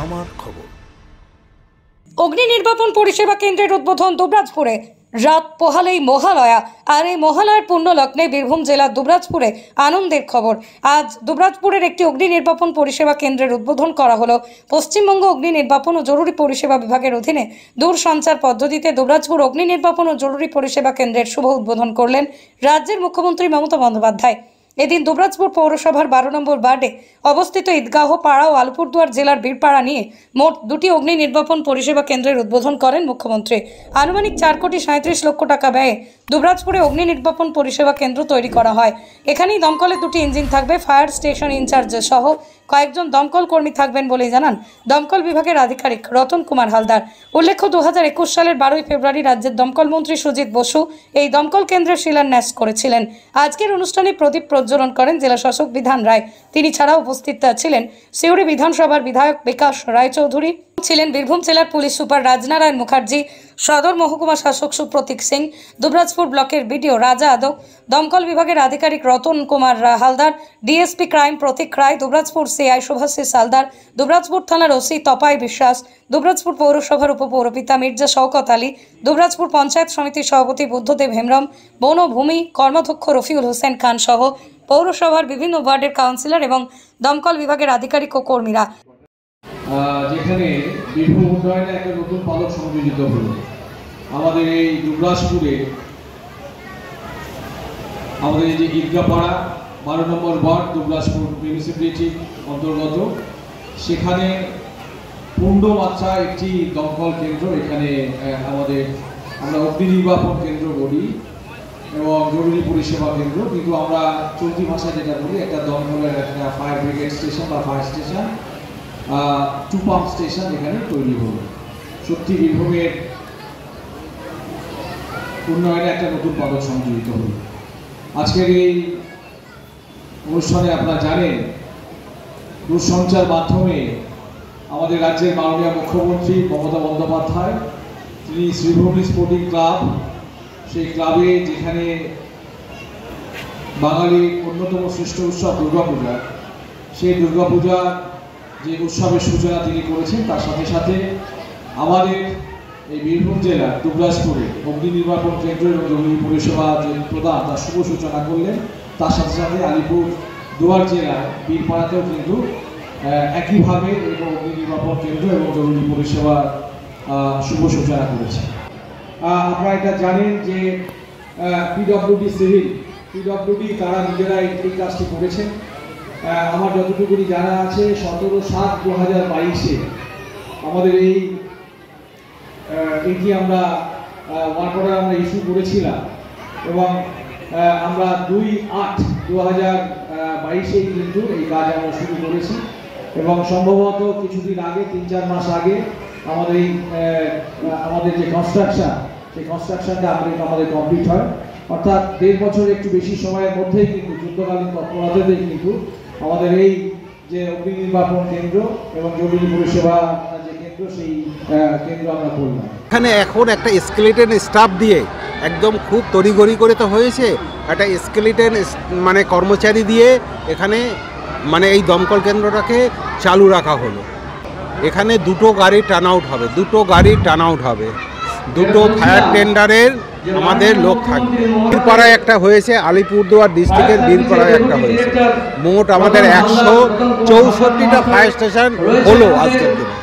আমার খবর। অগ্নি নির্বাপন পরিষেবা কেন্দ্রের উদ্বোধন দুবরাজপুরে। রাত পোহালেই মহালয়া, আর এই মহালয়ার পূর্ণ লগ্নে বীরভূম জেলার দুবরাজপুরে আনন্দের খবর। আজ দুবরাজপুরের একটি অগ্নি নির্বাপন পরিষেবা কেন্দ্রের উদ্বোধন করা হলো। পশ্চিমবঙ্গ অগ্নি নির্বাপন ও জরুরি পরিষেবা বিভাগের অধীনে দূরসঞ্চার পদ্ধতিতে দুবরাজপুর অগ্নি নির্বাপন ও জরুরি পরিষেবা কেন্দ্রের শুভ উদ্বোধন করলেন রাজ্যের মুখ্যমন্ত্রী মমতা বন্দ্যোপাধ্যায়। এদিন দুবরাজপুর পৌরসভার 12 নম্বর ওয়ার্ডে অবস্থিত ঈদগাহ পাড়া ও আলিপুরদুয়ার জেলার বীরপাড়া নিয়ে মোট 2টি অগ্নি নির্বাপন পরিষেবা কেন্দ্রের উদ্বোধন করেন মুখ্যমন্ত্রী। আনুমানিক 4,37 লক্ষ টাকা ব্যয়ে দুবরাজপুরে অগ্নি নির্বাপন পরিষেবা কেন্দ্র তৈরি করা হয়। এখানেই দমকলের 2টি ইঞ্জিন থাকবে। ফায়ার স্টেশন ইনচার্জ সহ কয়েকজন দমকল কর্মী থাকবেন বলে জানান দমকল বিভাগের আধিকারিক রতন কুমার হালদার। উল্লেখ্য, 2021 সালের 12 ফেব্রুয়ারি রাজ্যের দমকল মন্ত্রী সুজিত বসু এই দমকল কেন্দ্রের শিলান্যাস করেছিলেন। আজকের অনুষ্ঠানে প্রদীপ প্রজ্বলন করেন জেলা শাসক বিধান রায়। তিনি ছাড়াও উপস্থিত ছিলেন সিউড়ি বিধানসভার বিধায়ক বিকাশ রায়চৌধুরী, ছিলেন বীরভূম জেলার পুলিশ সুপার রাজনারায়ণ মুখার্জি, সদর মহকুমা শাসক সুপ্রতীক সিং, দুবরাজপুর ব্লকের বিডিও রাজা আদক, দমকল বিভাগের আধিকারিক রতন কুমার হালদার, ডিএসপি ক্রাইম প্রতীক রায়, দুবরাজপুর সিআই শুভাশ্রী সালদার, দুবরাজপুর থানার ওসি তপাই বিশ্বাস, দুবরাজপুর পৌরসভার উপপৌরপিতা মির্জা শওকত আলী, দুবরাজপুর পঞ্চায়েত সমিতির সভাপতি বুদ্ধদেব হেমব্রম, বনভূমি কর্মাধ্যক্ষ রফিউল হোসেন খান সহ পৌরসভার বিভিন্ন ওয়ার্ডের কাউন্সিলর এবং দমকল বিভাগের আধিকারিক ও কর্মীরা। যেখানে বীরভূম উন্নয়নে একটা নতুন পদক সংযোজিত হলো আমাদের এই দুবরাজপুরে, আমাদের এই যে ঈদগাহপাড়া 12 নম্বর ওয়ার্ড দুবরাজপুর মিউনিসিপ্যালিটি অন্তর্গত, সেখানে পূর্ণমাত্রা একটি দমকল কেন্দ্র, এখানে আমরা অগ্নি নির্বাপন কেন্দ্র বলি এবং জরুরি পরিষেবা কেন্দ্র, কিন্তু আমরা চলতি ভাষায় যেটা বলি একটা দমকলের একটা ফায়ার ব্রিগেড স্টেশন বা ফায়ার স্টেশন, 2 পাম্প স্টেশন এখানে তৈরি হলো। সত্যি বীরভূমের উন্নয়নে একটা নতুন পদক সংযোজিত হল। আজকের এই অনুষ্ঠানে আপনারা জানেন দূরসঞ্চার মাধ্যমে আমাদের রাজ্যের মাননীয় মুখ্যমন্ত্রী মমতা বন্দ্যোপাধ্যায় তিনি শ্রীভূমি স্পোর্টিং ক্লাব, সেই ক্লাবে যেখানে বাঙালির অন্যতম শ্রেষ্ঠ উৎসব দুর্গাপূজা, সেই দুর্গাপূজা যে উৎসবের সূচনা তিনি করেছেন, তার সাথে সাথে আমাদের এই বীরভূম জেলার দুবরাজপুরে অগ্নি নির্বাপন কেন্দ্র এবং জরুরি পরিষেবা যে প্রদান তার শুভ সূচনা করলেন। তার সাথে সাথে আলিপুরদুয়ার জেলার বীরপাড়াতেও কিন্তু একইভাবে অগ্নি নির্বাপন কেন্দ্র এবং জরুরি পরিষেবা শুভ সূচনা করেছে। আপনারা এটা জানেন যে পিডব্লিউডি তারা নিজেরাই এই কাজটি করেছেন। আমার যতটুকুনি জানা আছে 17/7/2022 আমাদের এইটি আমরা ওয়ার্ক অর্ডার আমরা ইস্যু করেছিলাম এবং আমরা 2/8/2022 কিন্তু এই কাজ আমরা শুরু করেছি এবং সম্ভবত কিছুদিন আগে 3-4 মাস আগে আমাদের যে কনস্ট্রাকশন, সেই কনস্ট্রাকশনটা আমাদের কমপ্লিট হয়। অর্থাৎ 1.5 বছর একটু বেশি সময়ের মধ্যেই কিন্তু যুদ্ধকালীন তৎপরতাতেই কিন্তু আমাদের এই যে অগ্নি নির্বাপন কেন্দ্র এবং জরুরি পরিষেবা যে কেন্দ্র, সেই কেন্দ্র আমরা করলাম। এখানে এখন একটা স্কেলিটন স্টাফ দিয়ে একদম খুব তড়িঘড়ি করে তো হয়েছে, একটা স্কেলিটন মানে কর্মচারী দিয়ে এখানে মানে এই দমকল কেন্দ্রটাকে চালু রাখা হলো। এখানে 2টো গাড়ি টার্ন আউট হবে, 2টো ফায়ার টেন্ডারের আমাদের লোক থাকবে। বীরপাড়ায় একটা হয়েছে, আলিপুরদুয়ার ডিস্ট্রিক্টের বীরপাড়ায় একটা হয়েছে। মোট আমাদের 164টা ফায়ার স্টেশন হলো আজকের দিনে।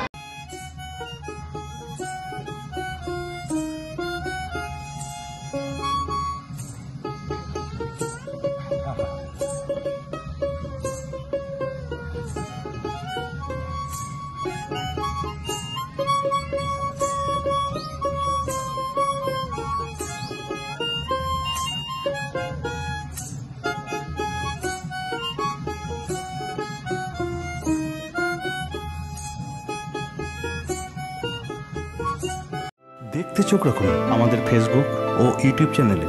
দেখতে চোখ রাখুন আমাদের ফেসবুক ও ইউটিউব চ্যানেলে।